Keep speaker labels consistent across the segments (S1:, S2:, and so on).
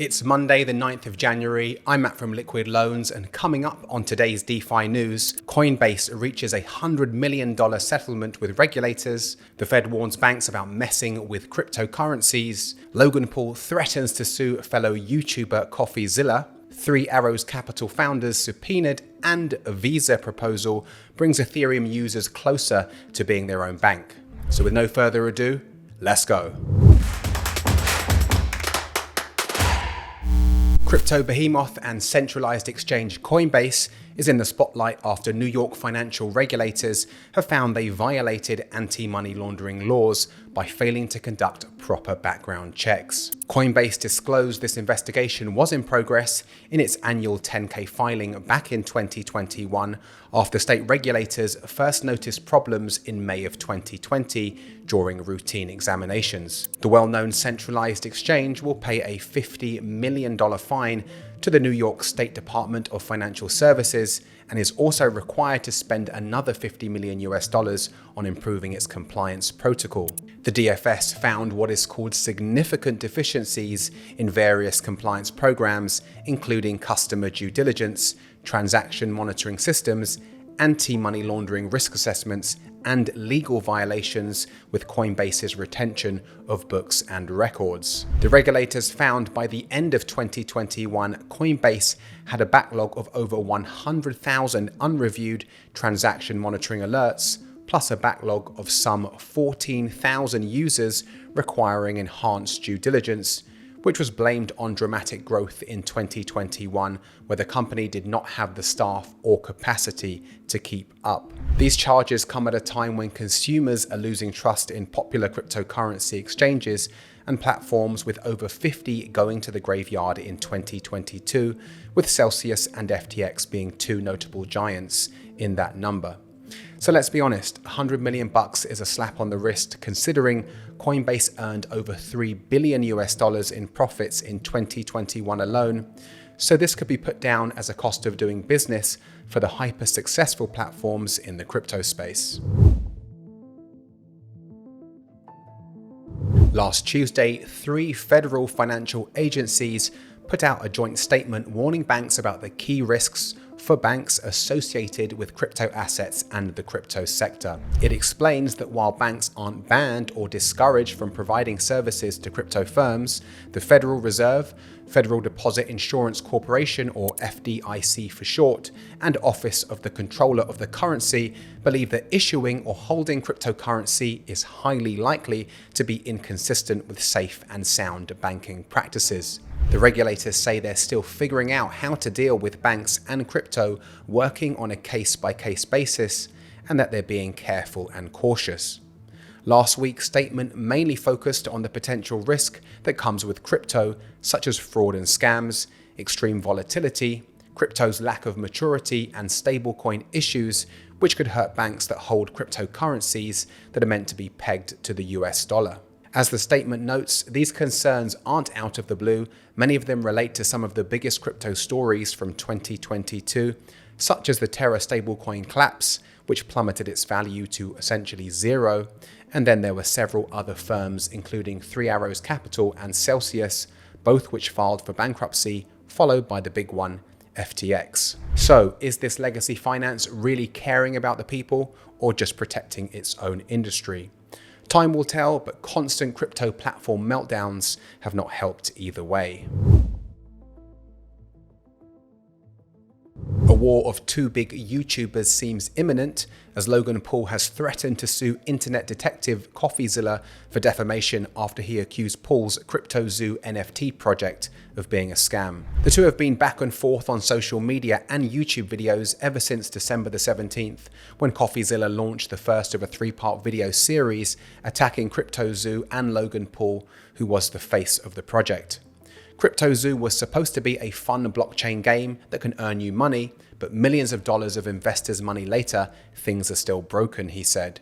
S1: It's Monday, the 9th of January. I'm Matt from Liquid Loans, and coming up on today's DeFi news, Coinbase reaches a $100 million settlement with regulators. The Fed warns banks about messing with cryptocurrencies. Logan Paul threatens to sue fellow YouTuber Coffeezilla. Three Arrows Capital founders subpoenaed, and a Visa proposal brings Ethereum users closer to being their own bank. So with no further ado, let's go. Crypto behemoth and centralized exchange Coinbase is in the spotlight after New York financial regulators have found they violated anti-money laundering laws by failing to conduct proper background checks. Coinbase disclosed this investigation was in progress in its annual 10K filing back in 2021 after state regulators first noticed problems in May of 2020 during routine examinations. The well-known centralized exchange will pay a $50 million fine to the New York State Department of Financial Services and is also required to spend another $50 million on improving its compliance protocol. The DFS found what is called significant deficiencies in various compliance programs, including customer due diligence, transaction monitoring systems, anti-money laundering risk assessments, and legal violations with Coinbase's retention of books and records. The regulators found by the end of 2021, Coinbase had a backlog of over 100,000 unreviewed transaction monitoring alerts, plus a backlog of some 14,000 users requiring enhanced due diligence, which was blamed on dramatic growth in 2021, where the company did not have the staff or capacity to keep up. These charges come at a time when consumers are losing trust in popular cryptocurrency exchanges and platforms, with over 50 going to the graveyard in 2022, with Celsius and FTX being two notable giants in that number. So let's be honest, $100 million is a slap on the wrist, considering Coinbase earned over $3 billion in profits in 2021 alone. So this could be put down as a cost of doing business for the hyper-successful platforms in the crypto space. Last Tuesday, three federal financial agencies put out a joint statement warning banks about the key risks for banks associated with crypto assets and the crypto sector. It explains that while banks aren't banned or discouraged from providing services to crypto firms, the Federal Reserve, Federal Deposit Insurance Corporation, or FDIC for short, and Office of the Comptroller of the Currency believe that issuing or holding cryptocurrency is highly likely to be inconsistent with safe and sound banking practices. The regulators say they're still figuring out how to deal with banks and crypto, working on a case-by-case basis, and that they're being careful and cautious. Last week's statement mainly focused on the potential risk that comes with crypto, such as fraud and scams, extreme volatility, crypto's lack of maturity, and stablecoin issues, which could hurt banks that hold cryptocurrencies that are meant to be pegged to the US dollar. As the statement notes, these concerns aren't out of the blue. Many of them relate to some of the biggest crypto stories from 2022, such as the Terra stablecoin collapse, which plummeted its value to essentially zero. And then there were several other firms, including Three Arrows Capital and Celsius, both which filed for bankruptcy, followed by the big one, FTX. So, is this legacy finance really caring about the people, or just protecting its own industry? Time will tell, but constant crypto platform meltdowns have not helped either way. A war of two big YouTubers seems imminent, as Logan Paul has threatened to sue internet detective Coffeezilla for defamation after he accused Paul's CryptoZoo NFT project of being a scam. The two have been back and forth on social media and YouTube videos ever since December the 17th, when Coffeezilla launched the first of a three-part video series attacking CryptoZoo and Logan Paul, who was the face of the project. CryptoZoo was supposed to be a fun blockchain game that can earn you money, but millions of dollars of investors' money later, things are still broken, he said.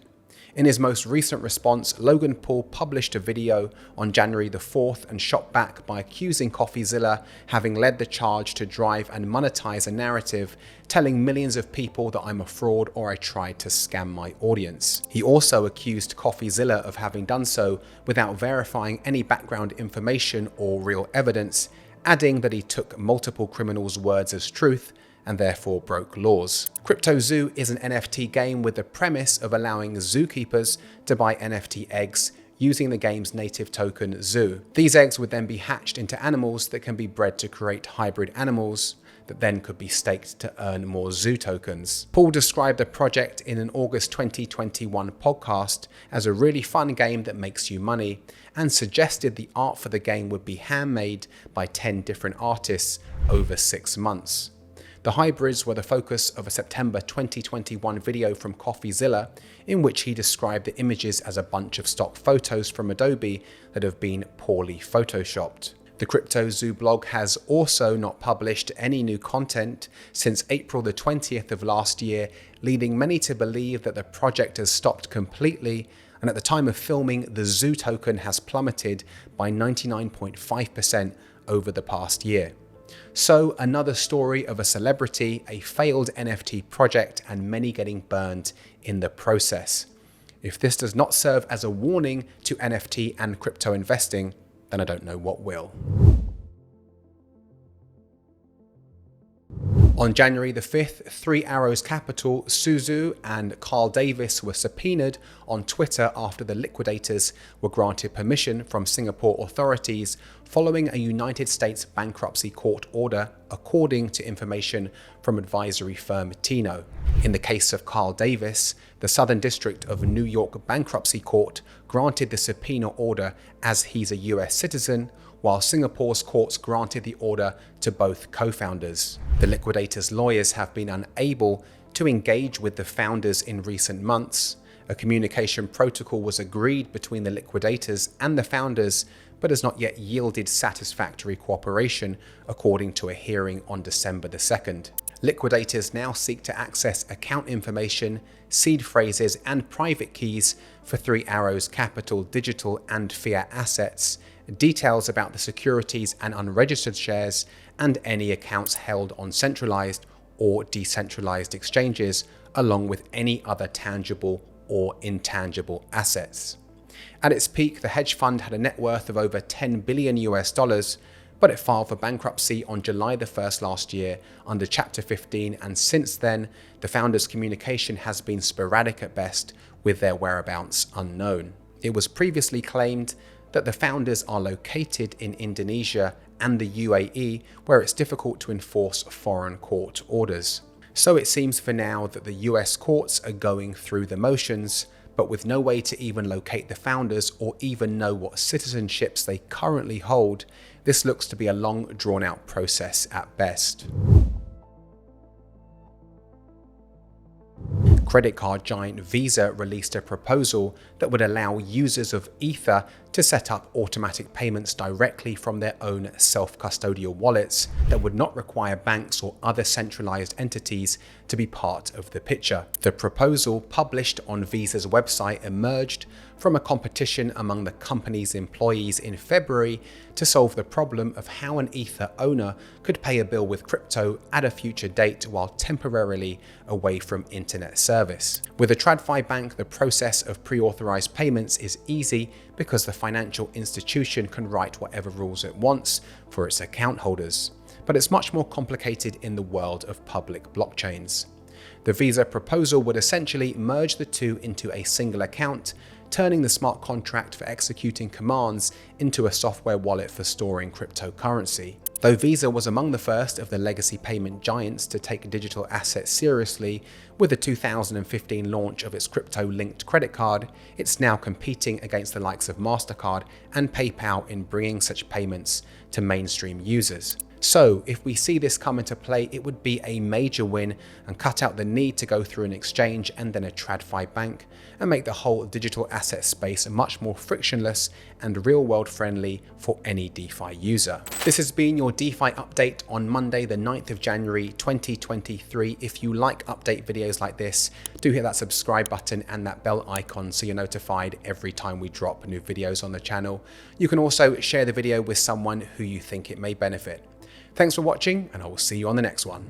S1: In his most recent response, Logan Paul published a video on January the 4th and shot back by accusing Coffeezilla having led the charge to drive and monetize a narrative telling millions of people that I'm a fraud or I tried to scam my audience. He also accused Coffeezilla of having done so without verifying any background information or real evidence, adding that he took multiple criminals' words as truth and therefore broke laws. Crypto Zoo is an NFT game with the premise of allowing zookeepers to buy NFT eggs using the game's native token Zoo. These eggs would then be hatched into animals that can be bred to create hybrid animals that then could be staked to earn more Zoo tokens. Paul described the project in an August 2021 podcast as a really fun game that makes you money, and suggested the art for the game would be handmade by 10 different artists over 6 months. The hybrids were the focus of a September 2021 video from Coffeezilla, in which he described the images as a bunch of stock photos from Adobe that have been poorly photoshopped. The Crypto Zoo blog has also not published any new content since April the 20th of last year, leading many to believe that the project has stopped completely, and at the time of filming, the Zoo token has plummeted by 99.5% over the past year. So another story of a celebrity, a failed NFT project, and many getting burned in the process. If this does not serve as a warning to NFT and crypto investing, then I don't know what will. On January the 5th, 3 Arrows Capital, Suzu and Carl Davis were subpoenaed on Twitter after the liquidators were granted permission from Singapore authorities following a United States bankruptcy court order, according to information from advisory firm Tino. In the case of Carl Davis, the Southern District of New York Bankruptcy Court granted the subpoena order as he's a US citizen, while Singapore's courts granted the order to both co-founders. The liquidators' lawyers have been unable to engage with the founders in recent months. A communication protocol was agreed between the liquidators and the founders, but has not yet yielded satisfactory cooperation, according to a hearing on December the 2nd. Liquidators now seek to access account information, seed phrases, and private keys for 3 Arrows Capital digital and fiat assets, details about the securities and unregistered shares, and any accounts held on centralized or decentralized exchanges, along with any other tangible or intangible assets. At its peak, the hedge fund had a net worth of over $10 billion US, but it filed for bankruptcy on July the 1st last year under Chapter 15, and since then, the founders' communication has been sporadic at best, with their whereabouts unknown. It was previously claimed that the founders are located in Indonesia and the UAE, where it's difficult to enforce foreign court orders. So it seems for now that the US courts are going through the motions, but with no way to even locate the founders or even know what citizenships they currently hold, this looks to be a long, drawn-out process at best. Credit card giant Visa released a proposal that would allow users of Ether to set up automatic payments directly from their own self-custodial wallets that would not require banks or other centralized entities to be part of the picture. The proposal, published on Visa's website, emerged from a competition among the company's employees in February to solve the problem of how an Ether owner could pay a bill with crypto at a future date while temporarily away from internet service. With a TradFi bank, the process of pre-authorized payments is easy because the financial institution can write whatever rules it wants for its account holders. But it's much more complicated in the world of public blockchains. The Visa proposal would essentially merge the two into a single account, turning the smart contract for executing commands into a software wallet for storing cryptocurrency. Though Visa was among the first of the legacy payment giants to take digital assets seriously, with the 2015 launch of its crypto-linked credit card, it's now competing against the likes of MasterCard and PayPal in bringing such payments to mainstream users. So, if we see this come into play, it would be a major win and cut out the need to go through an exchange and then a TradFi bank, and make the whole digital asset space much more frictionless and real-world friendly for any DeFi user. This has been your DeFi update on Monday, the 9th of January 2023. If you like update videos like this, do hit that subscribe button and that bell icon so you're notified every time we drop new videos on the channel. You can also share the video with someone who you think it may benefit. Thanks for watching, and I will see you on the next one.